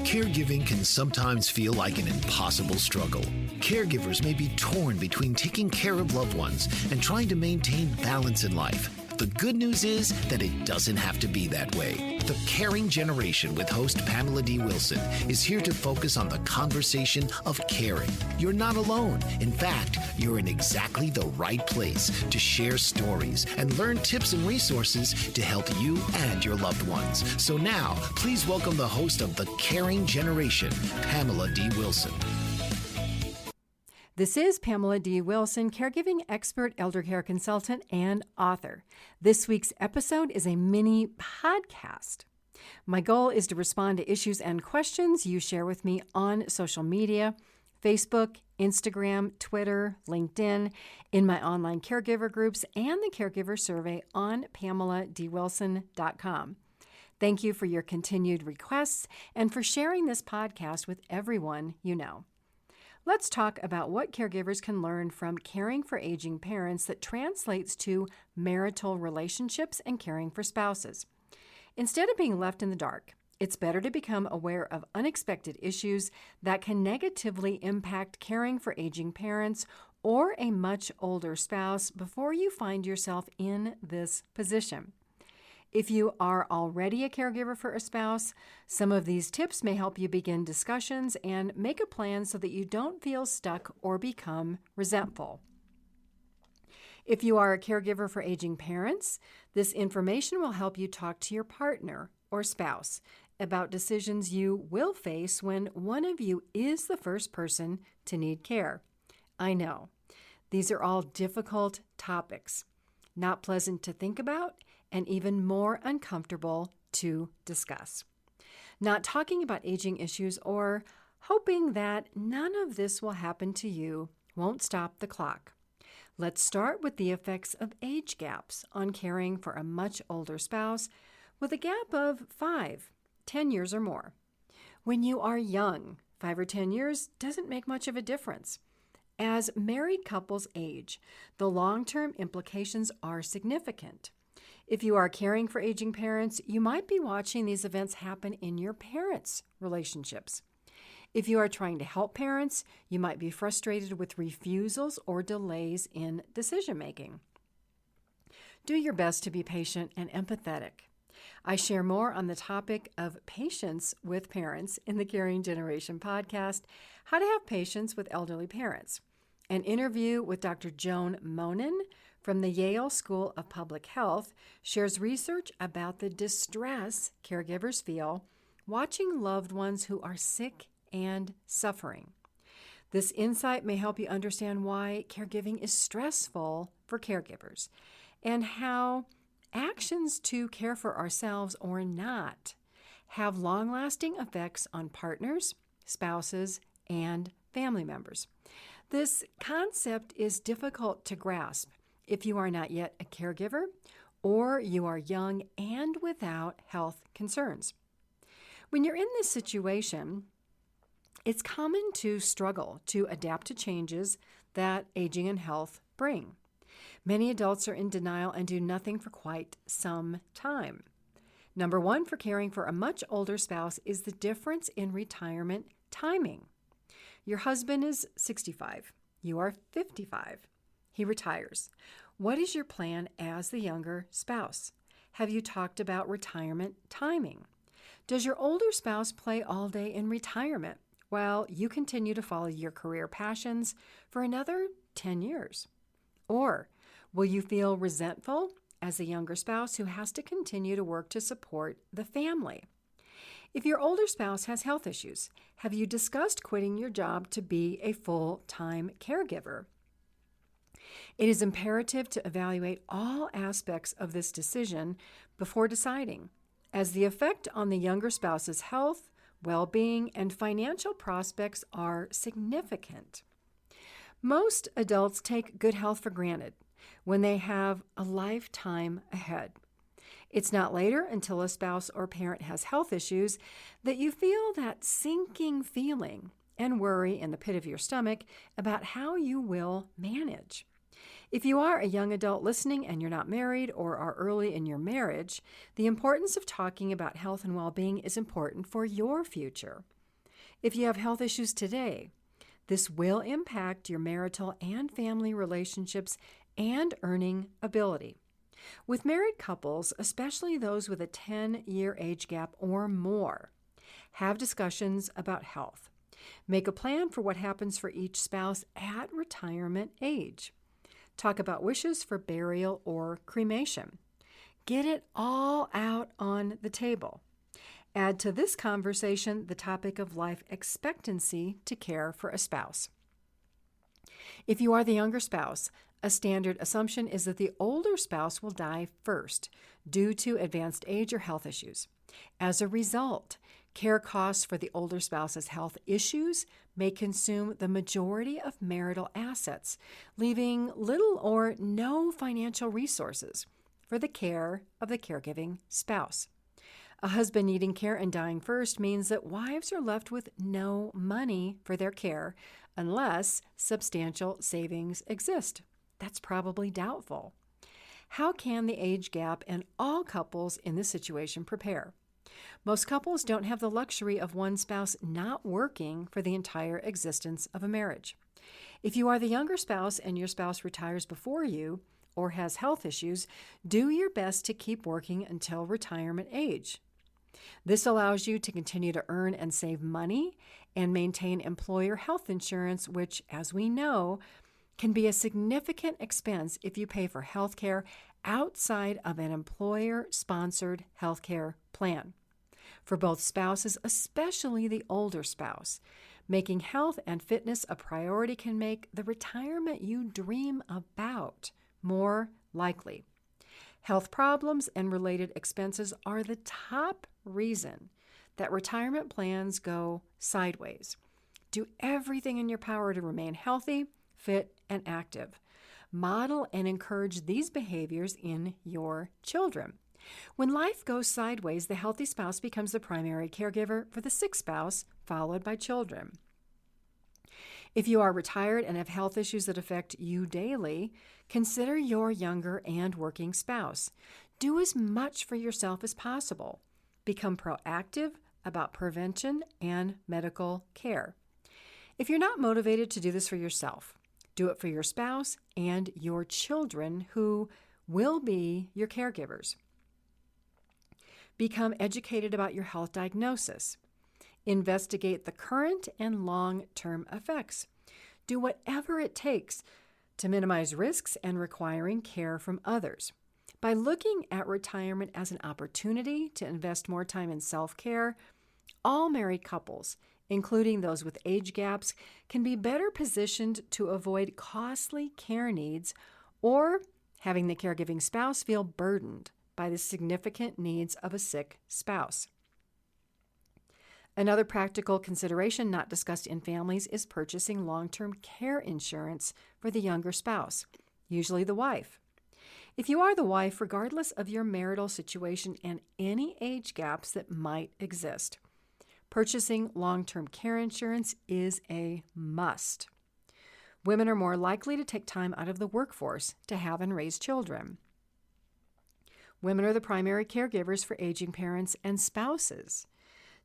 Caregiving can sometimes feel like an impossible struggle. Caregivers may be torn between taking care of loved ones and trying to maintain balance in life. The good news is that it doesn't have to be that way. The Caring Generation with host Pamela D. Wilson is here to focus on the conversation of caring. You're not alone. In fact, you're in exactly the right place to share stories and learn tips and resources to help you and your loved ones. So now, please welcome the host of The Caring Generation, Pamela D. Wilson. This is Pamela D. Wilson, caregiving expert, elder care consultant, and author. This week's episode is a mini podcast. My goal is to respond to issues and questions you share with me on social media, Facebook, Instagram, Twitter, LinkedIn, in my online caregiver groups, and the caregiver survey on PamelaDWilson.com. Thank you for your continued requests and for sharing this podcast with everyone you know. Let's talk about what caregivers can learn from caring for aging parents that translates to marital relationships and caring for spouses. Instead of being left in the dark, it's better to become aware of unexpected issues that can negatively impact caring for aging parents or a much older spouse before you find yourself in this position. If you are already a caregiver for a spouse, some of these tips may help you begin discussions and make a plan so that you don't feel stuck or become resentful. If you are a caregiver for aging parents, this information will help you talk to your partner or spouse about decisions you will face when one of you is the first person to need care. I know, these are all difficult topics, not pleasant to think about, and even more uncomfortable to discuss. Not talking about aging issues or hoping that none of this will happen to you won't stop the clock. Let's start with the effects of age gaps on caring for a much older spouse with a gap of 5-10 years or more. When you are young, 5 or 10 years doesn't make much of a difference. As married couples age, the long-term implications are significant. If you are caring for aging parents, you might be watching these events happen in your parents' relationships. If you are trying to help parents, you might be frustrated with refusals or delays in decision-making. Do your best to be patient and empathetic. I share more on the topic of patience with parents in the Caring Generation podcast, How to Have Patience with Elderly Parents. An interview with Dr. Joan Monin from the Yale School of Public Health shares research about the distress caregivers feel watching loved ones who are sick and suffering. This insight may help you understand why caregiving is stressful for caregivers and how actions to care for ourselves or not have long-lasting effects on partners, spouses, and family members. This concept is difficult to grasp if you are not yet a caregiver or you are young and without health concerns. When you're in this situation, it's common to struggle to adapt to changes that aging and health bring. Many adults are in denial and do nothing for quite some time. Number one for caring for a much older spouse is the difference in retirement timing. Your husband is 65. You are 55. He retires. What is your plan as the younger spouse? Have you talked about retirement timing? Does your older spouse play all day in retirement while you continue to follow your career passions for another 10 years? Or will you feel resentful as a younger spouse who has to continue to work to support the family? If your older spouse has health issues, have you discussed quitting your job to be a full-time caregiver? It is imperative to evaluate all aspects of this decision before deciding, as the effect on the younger spouse's health, well-being, and financial prospects are significant. Most adults take good health for granted when they have a lifetime ahead. It's not later until a spouse or parent has health issues that you feel that sinking feeling and worry in the pit of your stomach about how you will manage. If you are a young adult listening and you're not married or are early in your marriage, the importance of talking about health and well-being is important for your future. If you have health issues today, this will impact your marital and family relationships and earning ability. With married couples, especially those with a 10-year age gap or more, have discussions about health. Make a plan for what happens for each spouse at retirement age. Talk about wishes for burial or cremation. Get it all out on the table. Add to this conversation the topic of life expectancy to care for a spouse. If you are the younger spouse, a standard assumption is that the older spouse will die first due to advanced age or health issues. As a result, care costs for the older spouse's health issues may consume the majority of marital assets, leaving little or no financial resources for the care of the caregiving spouse. A husband needing care and dying first means that wives are left with no money for their care unless substantial savings exist. That's probably doubtful. How can the age gap and all couples in this situation prepare? Most couples don't have the luxury of one spouse not working for the entire existence of a marriage. If you are the younger spouse and your spouse retires before you or has health issues, do your best to keep working until retirement age. This allows you to continue to earn and save money and maintain employer health insurance, which, as we know, can be a significant expense if you pay for health care outside of an employer-sponsored health care plan. For both spouses, especially the older spouse, making health and fitness a priority can make the retirement you dream about more likely. Health problems and related expenses are the top reason that retirement plans go sideways. Do everything in your power to remain healthy, fit, and active. Model and encourage these behaviors in your children. When life goes sideways, the healthy spouse becomes the primary caregiver for the sick spouse, followed by children. If you are retired and have health issues that affect you daily, consider your younger and working spouse. Do as much for yourself as possible. Become proactive about prevention and medical care. If you're not motivated to do this for yourself, do it for your spouse and your children who will be your caregivers. Become educated about your health diagnosis. Investigate the current and long-term effects. Do whatever it takes to minimize risks and requiring care from others. By looking at retirement as an opportunity to invest more time in self-care, all married couples, including those with age gaps, can be better positioned to avoid costly care needs or having the caregiving spouse feel burdened by the significant needs of a sick spouse. Another practical consideration not discussed in families is purchasing long-term care insurance for the younger spouse, usually the wife. If you are the wife, regardless of your marital situation and any age gaps that might exist, purchasing long-term care insurance is a must. Women are more likely to take time out of the workforce to have and raise children. Women are the primary caregivers for aging parents and spouses.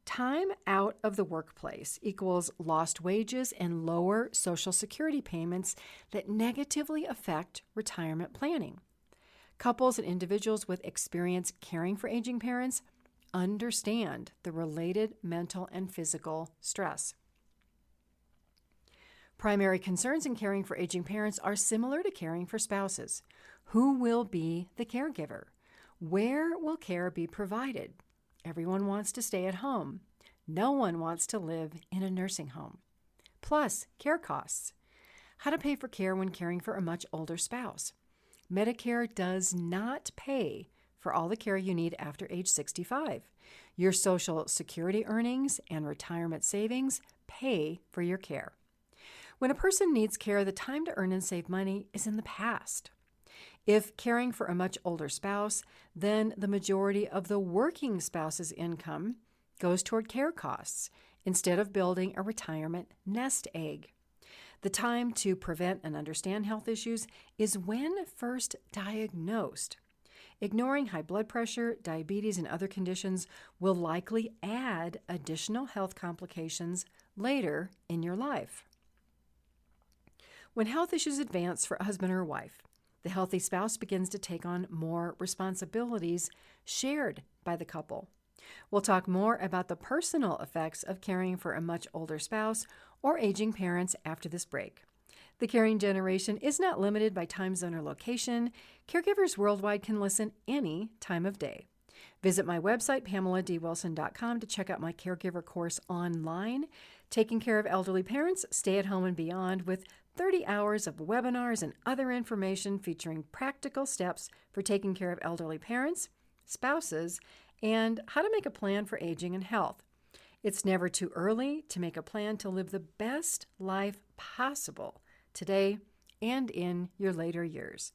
Time out of the workplace equals lost wages and lower Social Security payments that negatively affect retirement planning. Couples and individuals with experience caring for aging parents understand the related mental and physical stress. Primary concerns in caring for aging parents are similar to caring for spouses. Who will be the caregiver? Where will care be provided? Everyone wants to stay at home. No one wants to live in a nursing home. Plus, care costs. How to pay for care when caring for a much older spouse. Medicare does not pay for all the care you need after age 65. Your Social Security earnings and retirement savings pay for your care. When a person needs care, the time to earn and save money is in the past. If caring for a much older spouse, then the majority of the working spouse's income goes toward care costs instead of building a retirement nest egg. The time to prevent and understand health issues is when first diagnosed. Ignoring high blood pressure, diabetes, and other conditions will likely add additional health complications later in your life. When health issues advance for a husband or wife, the healthy spouse begins to take on more responsibilities shared by the couple. We'll talk more about the personal effects of caring for a much older spouse or aging parents after this break. The Caring Generation is not limited by time zone or location. Caregivers worldwide can listen any time of day. Visit my website, PamelaDWilson.com, to check out my caregiver course online, Taking Care of Elderly Parents, Stay at Home and Beyond, with 30 hours of webinars and other information featuring practical steps for taking care of elderly parents, spouses, and how to make a plan for aging and health. It's never too early to make a plan to live the best life possible today and in your later years.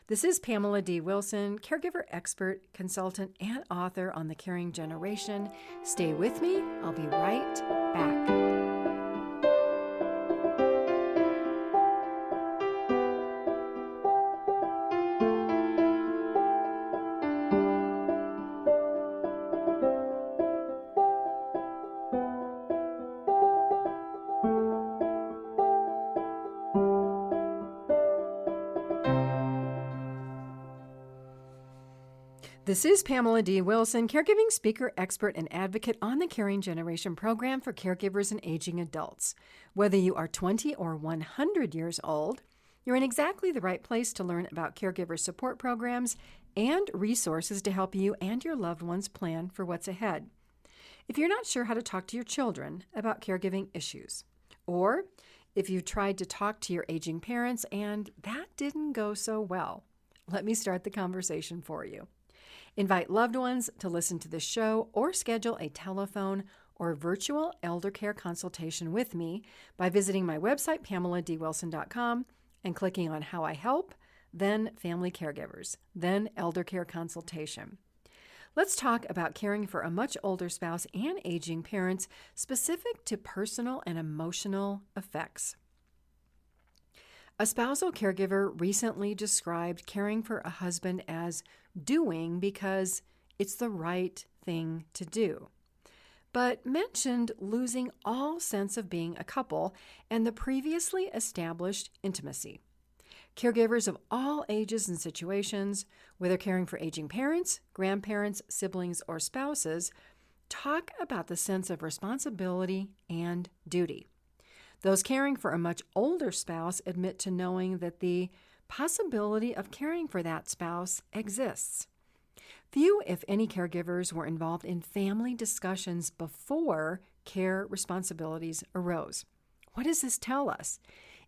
This is Pamela D. Wilson, caregiver expert, consultant, and author on the Caring Generation. Stay with me. I'll be right back. This is Pamela D. Wilson, caregiving speaker, expert, and advocate on the Caring Generation program for caregivers and aging adults. Whether you are 20 or 100 years old, you're in exactly the right place to learn about caregiver support programs and resources to help you and your loved ones plan for what's ahead. If you're not sure how to talk to your children about caregiving issues, or if you've tried to talk to your aging parents and that didn't go so well, let me start the conversation for you. Invite loved ones to listen to this show or schedule a telephone or virtual elder care consultation with me by visiting my website, PamelaDWilson.com, and clicking on How I Help, then Family Caregivers, then Elder Care Consultation. Let's talk about caring for a much older spouse and aging parents specific to personal and emotional effects. A spousal caregiver recently described caring for a husband as doing because it's the right thing to do, but mentioned losing all sense of being a couple and the previously established intimacy. Caregivers of all ages and situations, whether caring for aging parents, grandparents, siblings, or spouses, talk about the sense of responsibility and duty. Those caring for a much older spouse admit to knowing that the possibility of caring for that spouse exists. Few, if any, caregivers were involved in family discussions before care responsibilities arose. What does this tell us?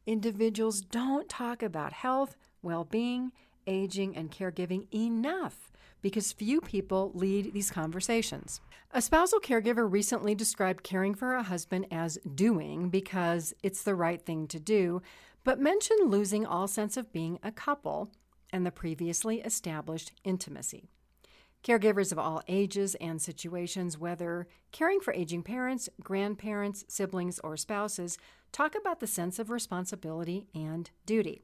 Individuals don't talk about health, well-being, aging, and caregiving enough because few people lead these conversations. A spousal caregiver recently described caring for a husband as doing because it's the right thing to do, but mentioned losing all sense of being a couple and the previously established intimacy. Caregivers of all ages and situations, whether caring for aging parents, grandparents, siblings, or spouses, talk about the sense of responsibility and duty.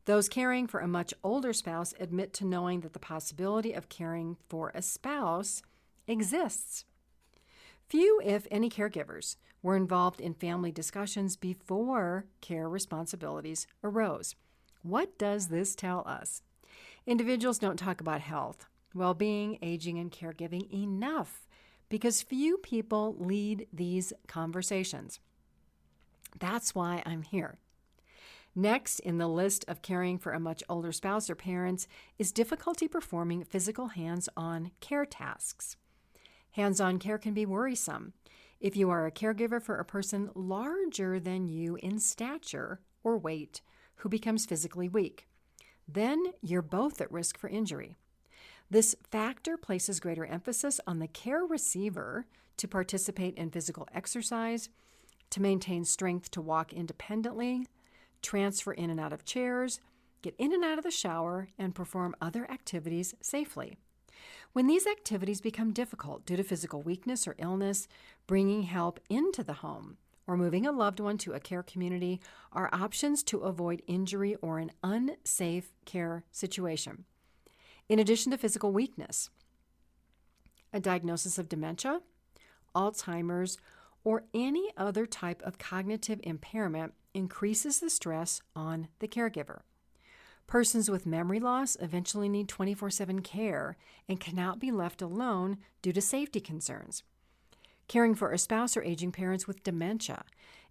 Those caring for a much older spouse admit to knowing that the possibility of caring for a spouse exists. Few, if any, caregivers were involved in family discussions before care responsibilities arose. What does this tell us? Individuals don't talk about health, well-being, aging, and caregiving enough because few people lead these conversations. That's why I'm here. Next in the list of caring for a much older spouse or parents is difficulty performing physical hands-on care tasks. Hands-on care can be worrisome if you are a caregiver for a person larger than you in stature or weight who becomes physically weak. Then you're both at risk for injury. This factor places greater emphasis on the care receiver to participate in physical exercise, to maintain strength to walk independently, transfer in and out of chairs, get in and out of the shower, and perform other activities safely. When these activities become difficult due to physical weakness or illness, bringing help into the home or moving a loved one to a care community are options to avoid injury or an unsafe care situation. In addition to physical weakness, a diagnosis of dementia, Alzheimer's, or any other type of cognitive impairment increases the stress on the caregiver. Persons with memory loss eventually need 24/7 care and cannot be left alone due to safety concerns. Caring for a spouse or aging parents with dementia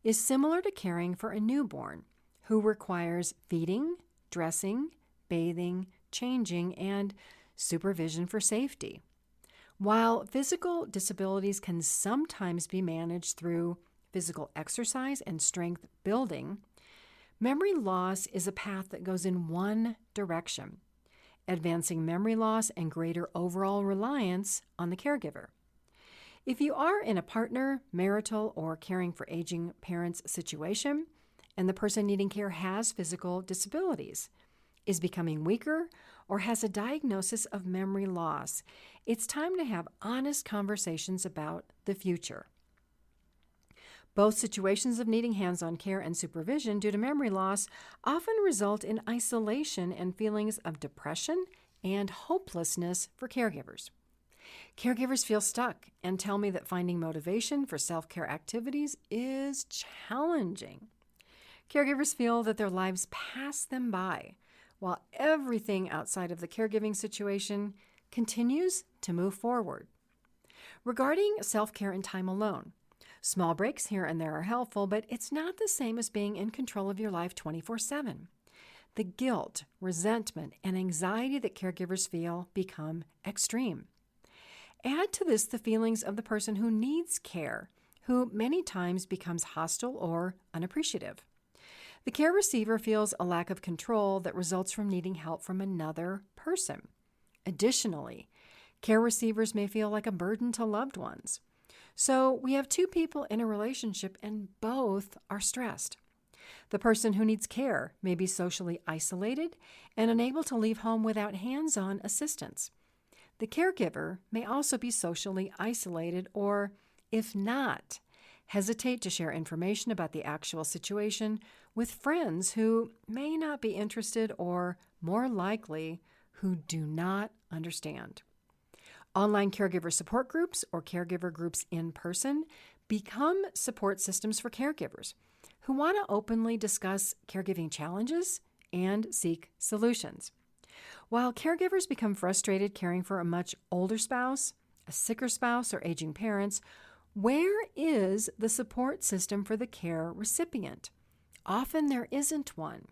is similar to caring for a newborn who requires feeding, dressing, bathing, changing, and supervision for safety. While physical disabilities can sometimes be managed through physical exercise and strength building, memory loss is a path that goes in one direction, advancing memory loss and greater overall reliance on the caregiver. If you are in a partner, marital, or caring for aging parents situation, and the person needing care has physical disabilities, is becoming weaker, or has a diagnosis of memory loss, it's time to have honest conversations about the future. Both situations of needing hands-on care and supervision due to memory loss often result in isolation and feelings of depression and hopelessness for caregivers. Caregivers feel stuck and tell me that finding motivation for self-care activities is challenging. Caregivers feel that their lives pass them by, while everything outside of the caregiving situation continues to move forward. Regarding self-care and time alone, small breaks here and there are helpful, but it's not the same as being in control of your life 24/7. The guilt, resentment, and anxiety that caregivers feel become extreme. Add to this the feelings of the person who needs care, who many times becomes hostile or unappreciative. The care receiver feels a lack of control that results from needing help from another person. Additionally, care receivers may feel like a burden to loved ones. So we have two people in a relationship and both are stressed. The person who needs care may be socially isolated and unable to leave home without hands-on assistance. The caregiver may also be socially isolated or, if not, hesitate to share information about the actual situation with friends who may not be interested or, more likely, who do not understand. Online caregiver support groups or caregiver groups in person become support systems for caregivers who want to openly discuss caregiving challenges and seek solutions. While caregivers become frustrated caring for a much older spouse, a sicker spouse, or aging parents, where is the support system for the care recipient? Often there isn't one.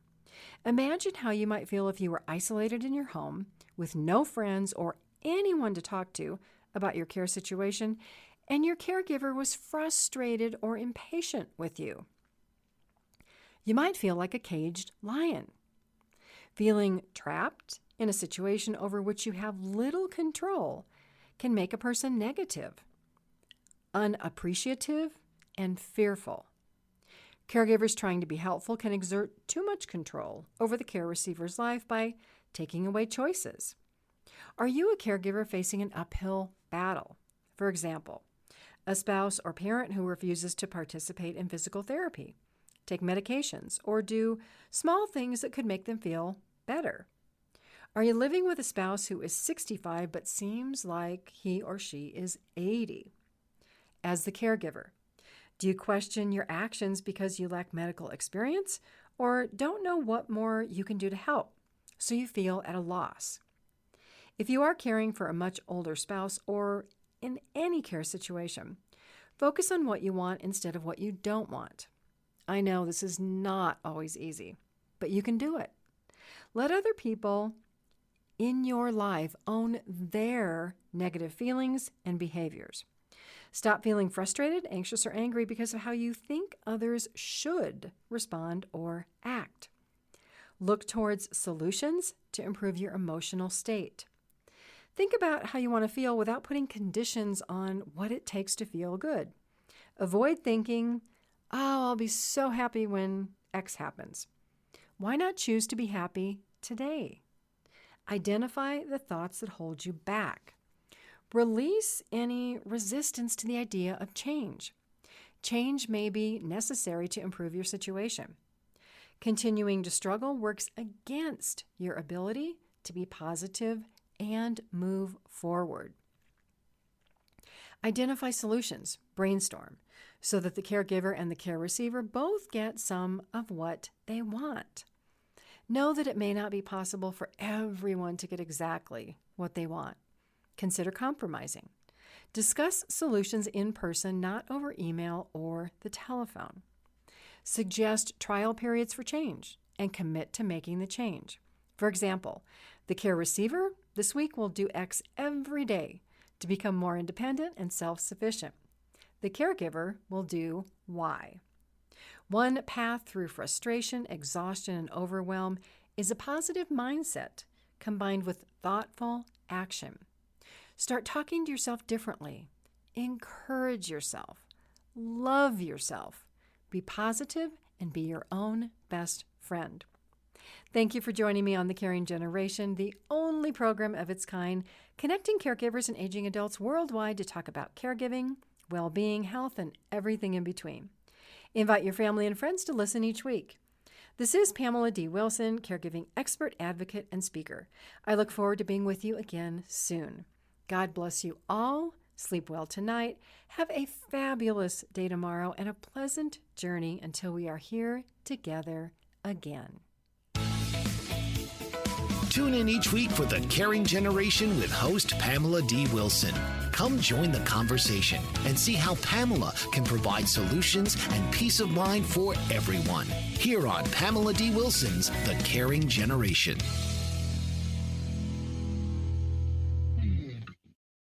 Imagine how you might feel if you were isolated in your home with no friends or anyone to talk to about your care situation, and your caregiver was frustrated or impatient with you. You might feel like a caged lion. Feeling trapped in a situation over which you have little control can make a person negative, unappreciative, and fearful. Caregivers trying to be helpful can exert too much control over the care receiver's life by taking away choices. Are you a caregiver facing an uphill battle? For example, a spouse or parent who refuses to participate in physical therapy, take medications, or do small things that could make them feel better? Are you living with a spouse who is 65 but seems like he or she is 80? As the caregiver, do you question your actions because you lack medical experience or don't know what more you can do to help, so you feel at a loss? If you are caring for a much older spouse or in any care situation, focus on what you want instead of what you don't want. I know this is not always easy, but you can do it. Let other people in your life own their negative feelings and behaviors. Stop feeling frustrated, anxious, or angry because of how you think others should respond or act. Look towards solutions to improve your emotional state. Think about how you want to feel without putting conditions on what it takes to feel good. Avoid thinking, I'll be so happy when X happens. Why not choose to be happy today? Identify the thoughts that hold you back. Release any resistance to the idea of change. Change may be necessary to improve your situation. Continuing to struggle works against your ability to be positive and move forward. Identify solutions, brainstorm. so that the caregiver and the care receiver both get some of what they want. Know that it may not be possible for everyone to get exactly what they want. Consider compromising. Discuss solutions in person, not over email or the telephone. Suggest trial periods for change and commit to making the change. For example, the care receiver this week will do X every day to become more independent and self-sufficient. The caregiver will do Y. One path through frustration, exhaustion, and overwhelm is a positive mindset combined with thoughtful action. Start talking to yourself differently. Encourage yourself. Love yourself. Be positive and be your own best friend. Thank you for joining me on The Caring Generation, the only program of its kind connecting caregivers and aging adults worldwide to talk about caregiving, well-being, health, and everything in between. Invite your family and friends to listen each week. This is Pamela D. Wilson, caregiving expert, advocate, and speaker. I look forward to being with you again soon. God bless you all. Sleep well tonight. Have a fabulous day tomorrow and a pleasant journey until we are here together again. Tune in each week for The Caring Generation with host Pamela D. Wilson. Come join the conversation and see how Pamela can provide solutions and peace of mind for everyone. Here on Pamela D. Wilson's The Caring Generation.